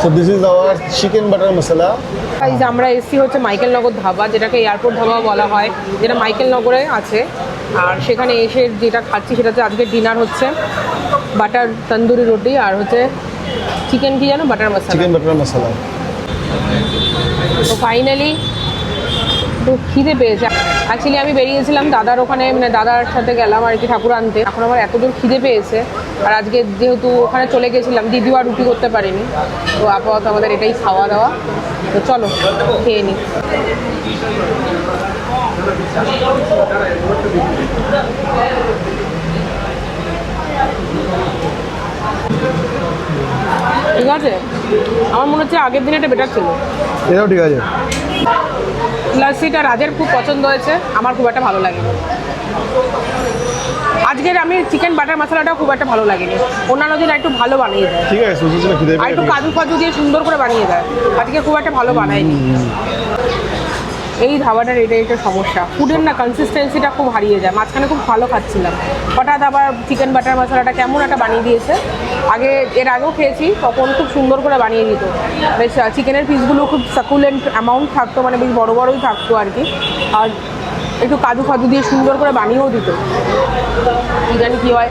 So this is our chicken butter masala. এই যে আমরা এসছি হচ্ছে মাইকেল নগর ধাবা, যেটাকে এয়ারপোর্ট ধাবা বলা হয়, যেটা মাইকেল নগরে আছে। আর সেখানে এসে যেটা খাচ্ছি সেটা হচ্ছে আজকে ডিনার হচ্ছে বাটার তন্দুরি রুটি আর হচ্ছে চিকেন কি জানো বাটার মশলা। Chicken butter masala. তো ফাইনালি তো খিদে পেয়েছে। অ্যাকচুয়ালি আমি বেরিয়েছিলাম দাদার ওখানে, মানে দাদার সাথে গেলাম আর কি ঠাকুর আনতে। এখন আমার এত দূর খিদে পেয়েছে, আর আজকে যেহেতু ওখানে চলে গেছিলাম দিদিও আর রুটি করতে পারিনি, তো আপাতত আমাদের এটাই খাওয়া দাওয়া। তো চলো খেয়ে নিই। ঠিক আছে, আমার মনে হচ্ছে আগের দিন এটা বেটার ছিল। এটাও ঠিক আছে। লাসিটা রাজের খুব পছন্দ হয়েছে, আমার খুব একটা ভালো লাগেনি। আজকের আমি চিকেন বাটার মশলাটা খুব একটা ভালো লাগেনি, অন্যান্য দিন একটু ভালো বানিয়ে দেয়। ঠিক আছে, সুজি ছিল খিদে আর একটু কাজু ফাজু দিয়ে সুন্দর করে বানিয়ে দেয়, আজকে খুব একটা ভালো বানায়নি। এই ধাবাটার এটাই একটা সমস্যা, ফুডের না কনসিস্টেন্সিটা খুব হারিয়ে যায়। মাঝখানে খুব ভালো খাচ্ছিলাম, হঠাৎ আবার চিকেন বাটার মশলাটা কেমন একটা বানিয়ে দিয়েছে। এর আগেও খেয়েছি, তখন খুব সুন্দর করে বানিয়ে দিত, বেশ চিকেনের পিসগুলো খুব সাকুলেন্ট অ্যামাউন্ট থাকতো, মানে বেশ বড়ো বড়োই থাকতো আর কি। আর একটু কাজু ফাজু দিয়ে সুন্দর করে বানিয়েও দিত, কি জানি কী হয়।